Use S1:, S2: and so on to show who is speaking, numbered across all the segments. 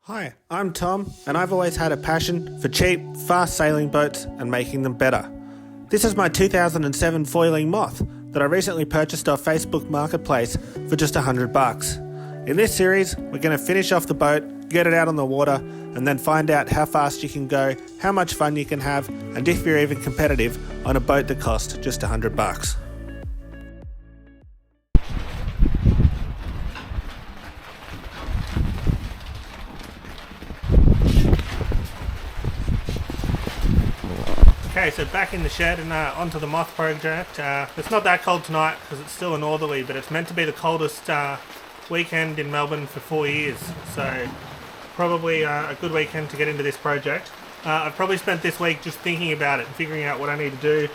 S1: Hi, I'm Tom, and I've always had a passion for cheap, fast sailing boats and making them better. This is my 2007 foiling Moth that I recently purchased off Facebook Marketplace for just $100. In this series, we're going to finish off the boat, get it out on the water, and then find out how fast you can go, how much fun you can have, and if you're even competitive on a boat that costs just $100. Okay, so back in the shed and onto the Moth project. It's not that cold tonight because it's still a northerly, but it's meant to be the coldest weekend in Melbourne for 4 years. So probably a good weekend to get into this project. I've probably spent this week just thinking about it and figuring out what I need to do.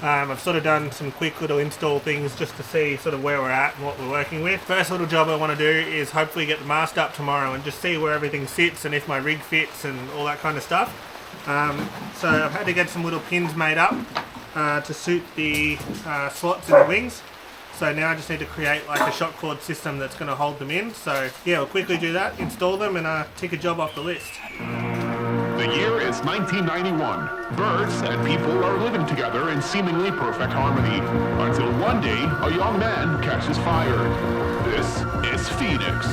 S1: I've sort of done some quick little install things just to see sort of where we're at and what we're working with. First little job I want to do is hopefully get the mast up tomorrow and just see where everything sits and if my rig fits and all that kind of stuff. So I've had to get some little pins made up to suit the slots in the wings. So now I just need to create like a shock cord system that's going to hold them in. So yeah, we'll quickly do that, install them, and tick a job off the list.
S2: The year is 1991. Birds and people are living together in seemingly perfect harmony. Until one day, a young man catches fire. This is Phoenix.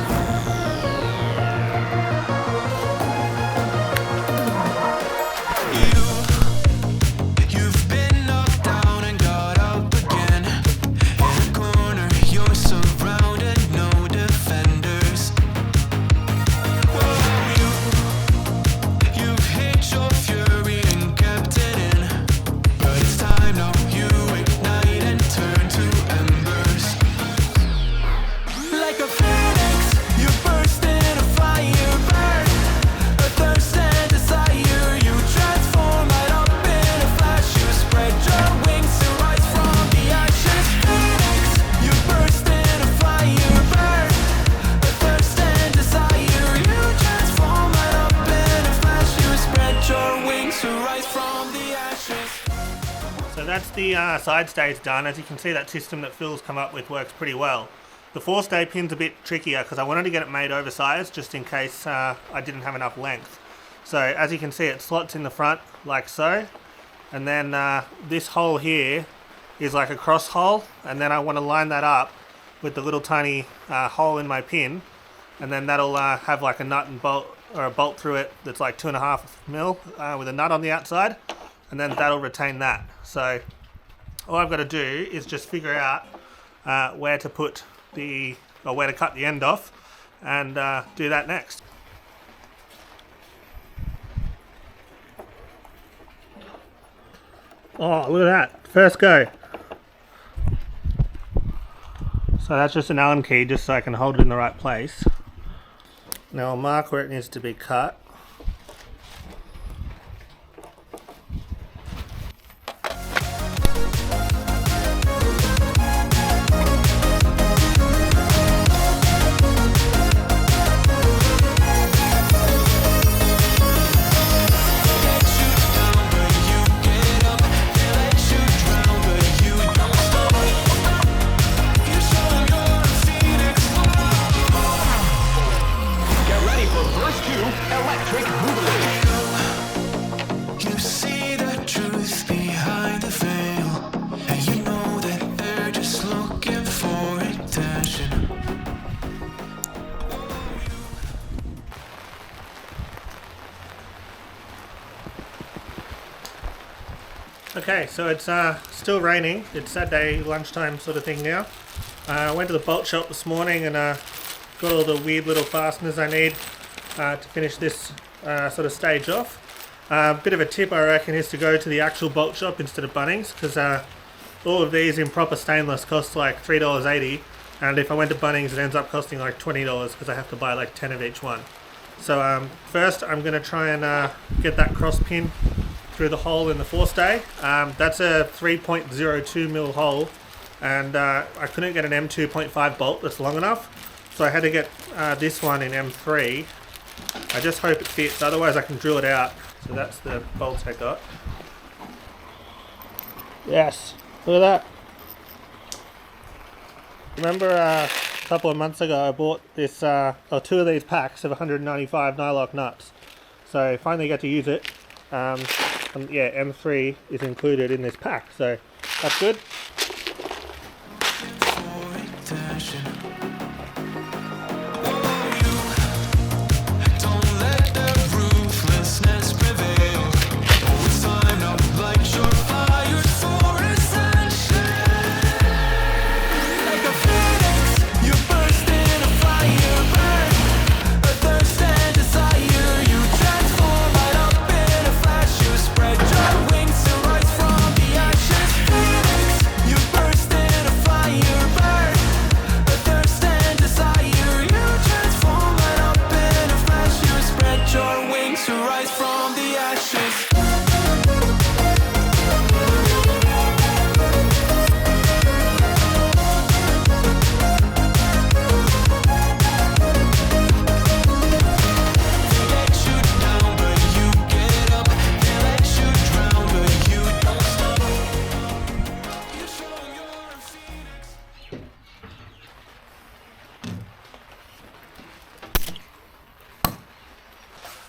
S1: So that's the side stays done. As you can see, that system that Phil's come up with works pretty well. The forestay pin's a bit trickier because I wanted to get it made oversized just in case I didn't have enough length. So as you can see, it slots in the front like so, and then this hole here is like a cross hole, and then I want to line that up with the little tiny hole in my pin, and then that'll have like a nut and bolt, or a bolt through it that's like 2.5 mil with a nut on the outside, and then that'll retain that. So all I've got to do is just figure out where to put where to cut the end off, and do that next. Oh, look at that, first go. So that's just an Allen key just so I can hold it in the right place. Now I'll mark where it needs to be cut. Okay, so it's still raining. It's Saturday lunchtime sort of thing now. I went to the bolt shop this morning and got all the weird little fasteners I need to finish this sort of stage off. Bit of a tip I reckon is to go to the actual bolt shop instead of Bunnings, because all of these in proper stainless cost like $3.80, and if I went to Bunnings it ends up costing like $20 because I have to buy like 10 of each one. So first I'm going to try and get that cross pin through the hole in the forestay. That's a 3.02 mil hole, and I couldn't get an M2.5 bolt that's long enough, so I had to get this one in M3. I just hope it fits, otherwise I can drill it out. So that's the bolts I got. Yes, look at that. Remember couple of months ago I bought this, or 2 of these packs of 195 nylock nuts. So finally got to use it. And yeah, M3 is included in this pack, so that's good.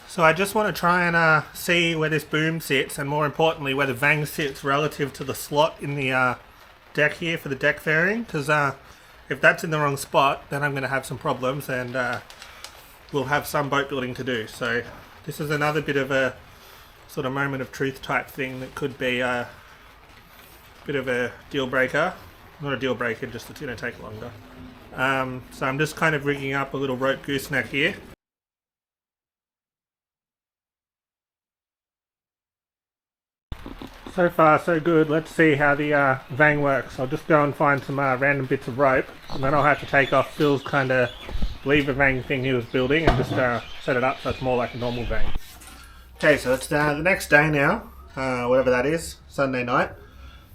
S1: So I just want to try and see where this boom sits, and more importantly where the vang sits relative to the slot in the deck here for the deck fairing, because if that's in the wrong spot then I'm going to have some problems, and we'll have some boat building to do. So this is another bit of a sort of moment of truth type thing that could be a bit of a deal breaker. Not a deal breaker, just it's going to take longer. So I'm just kind of rigging up a little rope gooseneck here. So far so good. Let's see how the vang works. I'll just go and find some random bits of rope, and then I'll have to take off Phil's kind of lever vang thing he was building and just set it up so it's more like a normal vang. Okay, so it's the next day now, whatever that is, Sunday night.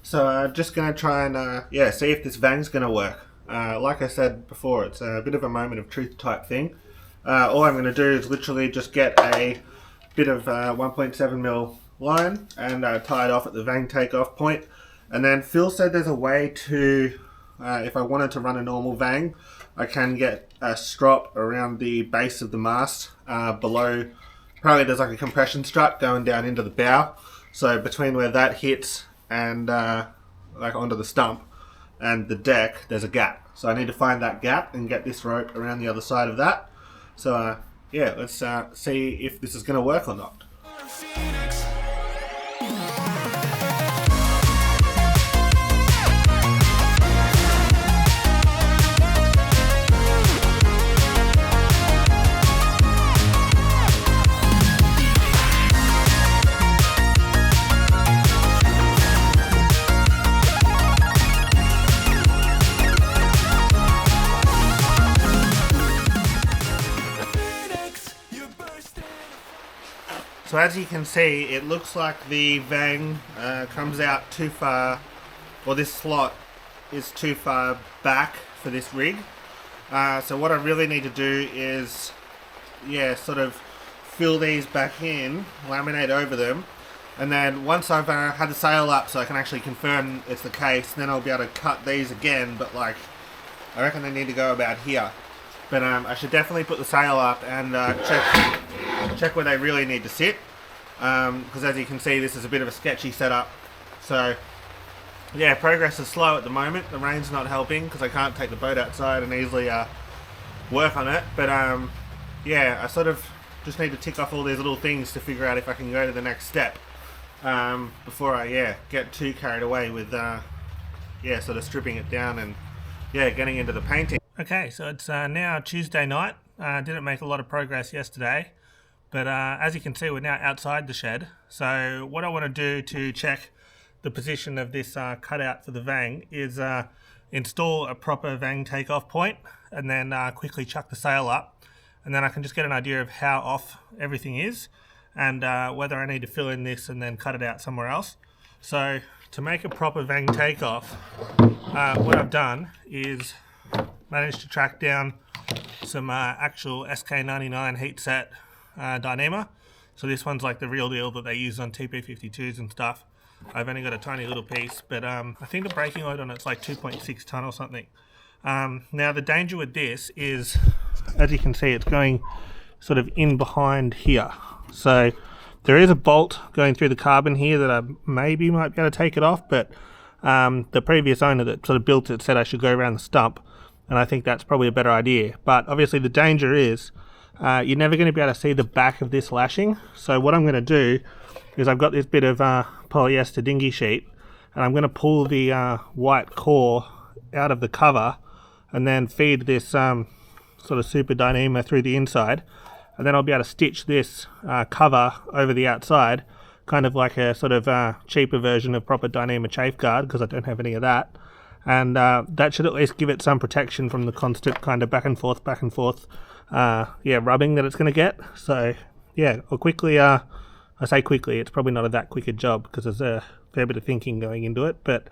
S1: So I'm just going to try and see if this vang's going to work. Like I said before, it's a bit of a moment of truth type thing. All I'm going to do is literally just get a bit of 1.7mm line and tie it off at the vang takeoff point, and then Phil said there's a way to, if I wanted to run a normal vang, I can get a strop around the base of the mast below. Apparently there's like a compression strut going down into the bow, so between where that hits and like onto the stump and the deck there's a gap, so I need to find that gap and get this rope around the other side of that. So yeah, let's see if this is going to work or not. So as you can see, it looks like the vang comes out too far, or this slot is too far back for this rig. So what I really need to do is, sort of fill these back in, laminate over them, and then once I've had the sail up so I can actually confirm it's the case, then I'll be able to cut these again, but like, I reckon they need to go about here. But I should definitely put the sail up and check where they really need to sit, because as you can see this is a bit of a sketchy setup. So yeah, progress is slow at the moment. The rain's not helping because I can't take the boat outside and easily work on it, but yeah, I sort of just need to tick off all these little things to figure out if I can go to the next step before I get too carried away with sort of stripping it down and getting into the painting. Okay, so it's now Tuesday night. Didn't make a lot of progress yesterday, but as you can see we're now outside the shed. So what I want to do to check the position of this cutout for the vang is install a proper vang takeoff point and then quickly chuck the sail up, and then I can just get an idea of how off everything is and whether I need to fill in this and then cut it out somewhere else. So to make a proper vang takeoff, what I've done is managed to track down some actual SK99 heat set Dyneema. So this one's like the real deal that they use on TP52s and stuff. I've only got a tiny little piece, but I think the braking load on it's like 2.6 ton or something. Now the danger with this is, as you can see, it's going sort of in behind here. So there is a bolt going through the carbon here that I maybe might be able to take it off, but the previous owner that sort of built it said I should go around the stump, and I think that's probably a better idea. But obviously the danger is you're never going to be able to see the back of this lashing. So what I'm going to do is I've got this bit of polyester dinghy sheet, and I'm going to pull the white core out of the cover and then feed this sort of super Dyneema through the inside, and then I'll be able to stitch this cover over the outside, kind of like a sort of cheaper version of proper Dyneema chafe guard, because I don't have any of that. And that should at least give it some protection from the constant kind of back and forth, rubbing that it's going to get. So yeah, I'll quickly, I say quickly, it's probably not that quick a job because there's a fair bit of thinking going into it. But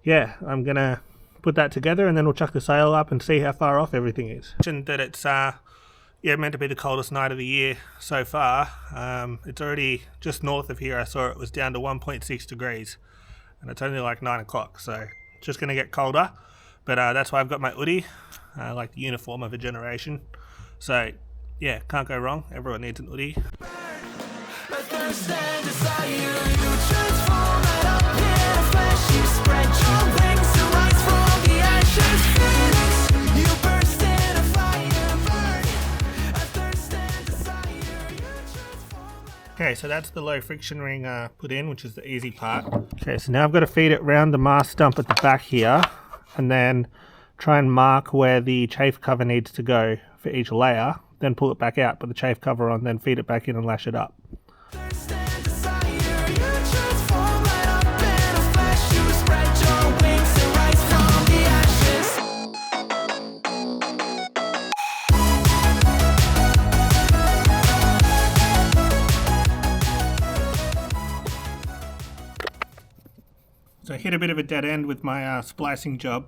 S1: yeah, I'm going to put that together and then we'll chuck the sail up and see how far off everything is. Mentioned that it's meant to be the coldest night of the year so far. It's already just north of here. I saw it was down to 1.6 degrees and it's only like 9 o'clock, so it's just going to get colder. But that's why I've got my hoodie, like the uniform of a generation. So yeah, can't go wrong. Everyone needs an hoodie. Okay, so that's the low friction ring put in, which is the easy part. Okay, so now I've got to feed it round the mast stump at the back here, and then try and mark where the chafe cover needs to go for each layer, then pull it back out, put the chafe cover on, then feed it back in and lash it up. So I hit a bit of a dead end with my splicing job.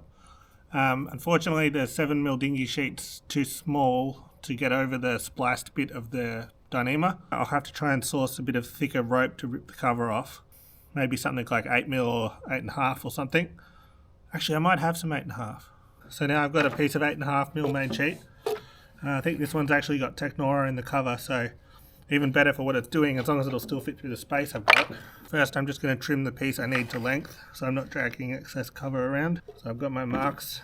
S1: Unfortunately the 7mm dinghy sheet's too small to get over the spliced bit of the Dyneema. I'll have to try and source a bit of thicker rope to rip the cover off. Maybe something like 8mm or 8.5 or something. Actually I might have some 8.5. So now I've got a piece of 8.5mm main sheet. I think this one's actually got Technora in the cover, so even better for what it's doing, as long as it'll still fit through the space I've got. First I'm just going to trim the piece I need to length, so I'm not dragging excess cover around. So I've got my marks.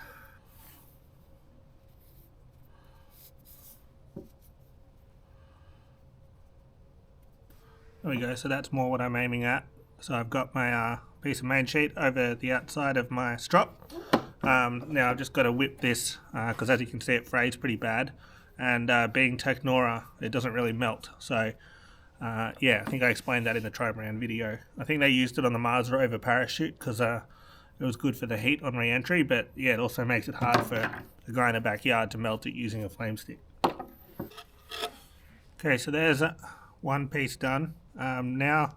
S1: There we go, so that's more what I'm aiming at. So I've got my piece of main sheet over the outside of my strop. Now I've just got to whip this, because as you can see it frays pretty bad. And being Technora, it doesn't really melt. So yeah, I think I explained that in the trimaran video. I think they used it on the Mars rover parachute because it was good for the heat on re-entry, but yeah, it also makes it hard for a guy in the backyard to melt it using a flame stick. Okay, so there's one piece done. Now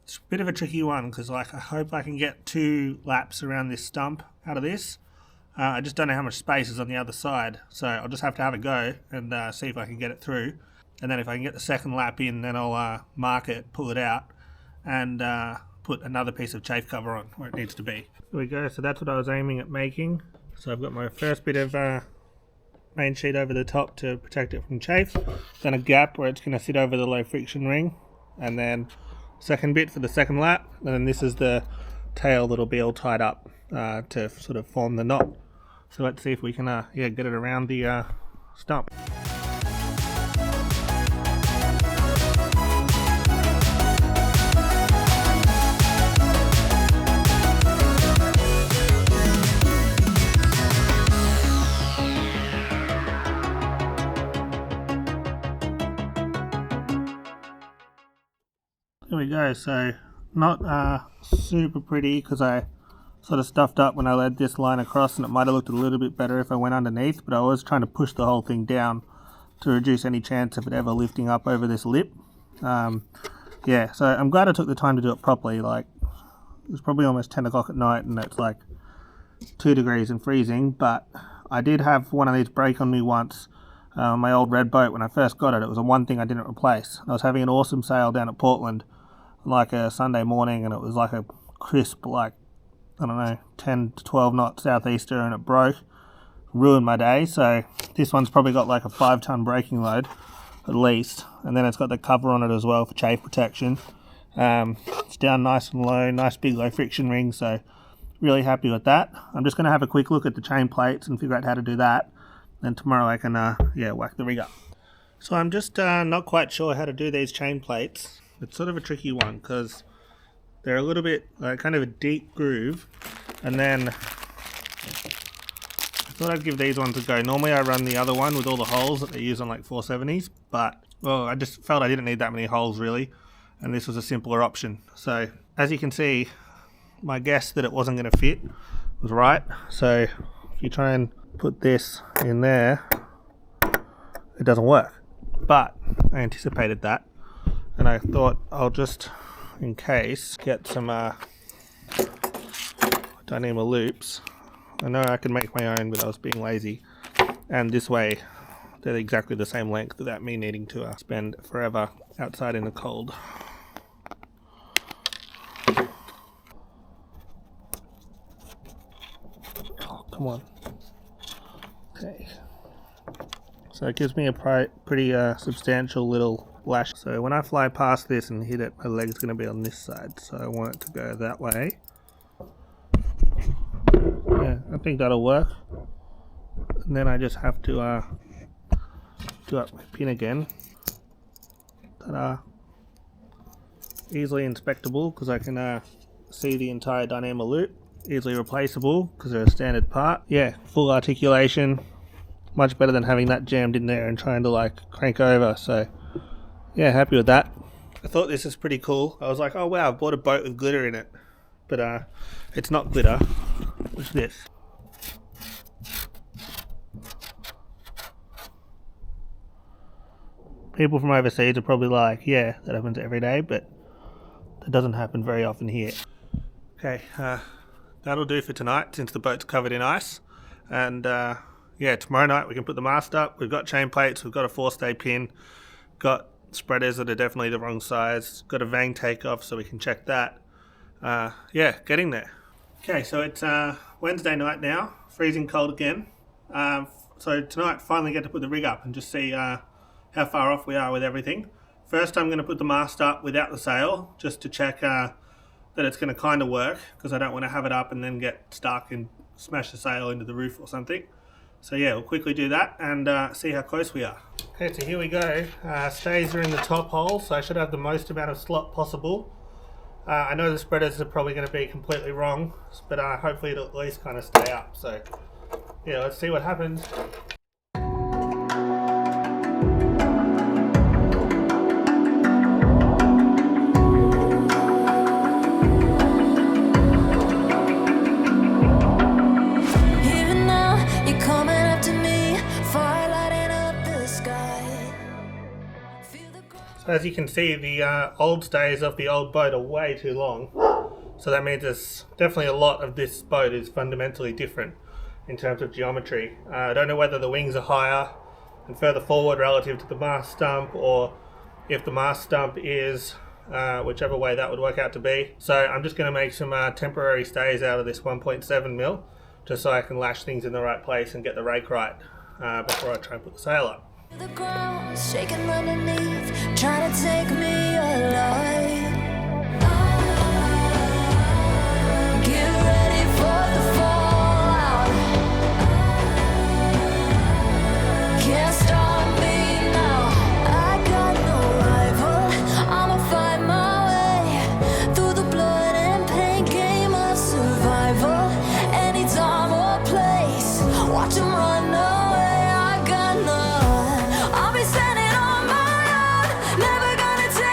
S1: it's a bit of a tricky one because I hope I can get 2 laps around this stump out of this. I just don't know how much space is on the other side, so I'll just have to have a go and see if I can get it through. And then if I can get the second lap in, then I'll mark it, pull it out, and put another piece of chafe cover on where it needs to be. There we go, so that's what I was aiming at making. So I've got my first bit of main sheet over the top to protect it from chafe, then a gap where it's going to sit over the low friction ring, and then second bit for the second lap, and then this is the tail that'll be all tied up to sort of form the knot. So let's see if we can get it around the stump. There we go, so not super pretty because I sort of stuffed up when I led this line across, and it might have looked a little bit better if I went underneath, but I was trying to push the whole thing down to reduce any chance of it ever lifting up over this lip. Yeah, so I'm glad I took the time to do it properly. Like, it was probably almost 10 o'clock at night and it's like 2 degrees and freezing, but I did have one of these break on me once. My old red boat, when I first got it, it was the one thing I didn't replace. I was having an awesome sail down at Portland like a Sunday morning, and it was like a crisp, like, I don't know, 10 to 12 knot southeaster, and it broke. ruin my day. So this one's probably got like a 5-ton braking load at least, and then it's got the cover on it as well for chafe protection. It's down nice and low, nice big low friction ring, so really happy with that. I'm just going to have a quick look at the chain plates and figure out how to do that. Then tomorrow I can whack the rig up. So I'm just not quite sure how to do these chain plates. It's sort of a tricky one because they're a little bit kind of a deep groove, and then I thought I'd give these ones a go. Normally I run the other one with all the holes that they use on like 470s, but well, I just felt I didn't need that many holes really, and this was a simpler option. So as you can see, my guess that it wasn't going to fit was right. So if you try and put this in there, it doesn't work. But I anticipated that, and I thought I'll just, in case, get some Dyneema loops. I know I can make my own, but I was being lazy. And this way, they're exactly the same length without me needing to spend forever outside in the cold. Oh, come on. Okay. So it gives me a pretty substantial little lash. So when I fly past this and hit it, my leg's going to be on this side. So I want it to go that way. Yeah, I think that'll work. And then I just have to do up my pin again. Ta-da! Easily inspectable because I can see the entire Dyneema loop. Easily replaceable because they're a standard part. Yeah, full articulation. Much better than having that jammed in there and trying to like crank over. So yeah, happy with that. I thought this is pretty cool. I was like, oh wow, I bought a boat with glitter in it. But it's not glitter. What's this? People from overseas are probably like, yeah, that happens every day, but that doesn't happen very often here. Okay, that'll do for tonight since the boat's covered in ice. And yeah, tomorrow night we can put the mast up. We've got chain plates, we've got a forestay pin, got spreaders that are definitely the wrong size, got a vang takeoff so we can check that. Yeah, getting there. Okay, so it's Wednesday night now, freezing cold again. So tonight finally get to put the rig up and just see how far off we are with everything. First I'm going to put the mast up without the sail just to check that it's going to kind of work, because I don't want to have it up and then get stuck and smash the sail into the roof or something. So yeah, we'll quickly do that and see how close we are. Okay, so here we go. Stays are in the top hole, so I should have the most amount of slot possible. I know the spreaders are probably going to be completely wrong, but hopefully it'll at least kind of stay up. So yeah, let's see what happens. As you can see, the old stays of the old boat are way too long, so that means there's definitely a lot of this boat is fundamentally different in terms of geometry. I don't know whether the wings are higher and further forward relative to the mast stump, or if the mast stump is whichever way that would work out to be. So I'm just going to make some temporary stays out of this 1.7 mil, just so I can lash things in the right place and get the rake right before I try and put the sail up.
S3: The ground shaking underneath, trying to take me alive. Get ready for the fallout. Can't stop me now. I got no rival. I'ma find my way through the blood and pain game of survival. Any time or place, watch 'em run away. I got no. I'll be standing on my own, never gonna take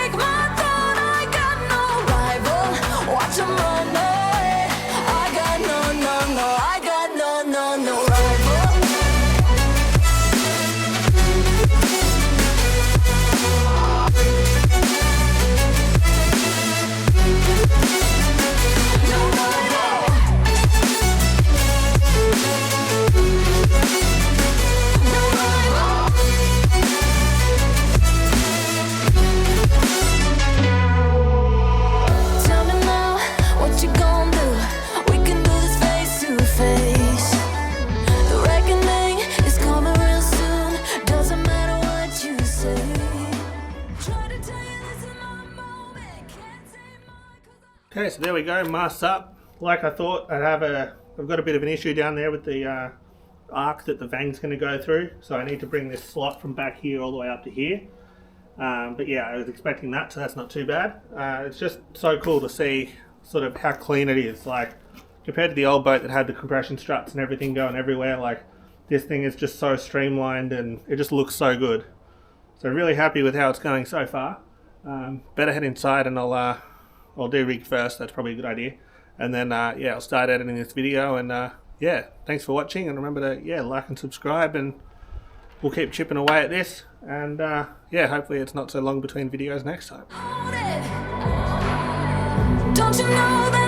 S1: Okay, so there we go, mask's up. Like I thought, I've got a bit of an issue down there with the arc that the vang's going to go through, so I need to bring this slot from back here all the way up to here. But yeah, I was expecting that, so that's not too bad. It's just so cool to see sort of how clean it is. Like, compared to the old boat that had the compression struts and everything going everywhere, like, this thing is just so streamlined and it just looks so good. So really happy with how it's going so far. Better head inside and I'll do rig first, that's probably a good idea. And then, yeah, I'll start editing this video and, yeah, thanks for watching, and remember to, yeah, like and subscribe, and we'll keep chipping away at this, and, yeah, hopefully it's not so long between videos next time.
S3: Don't you know that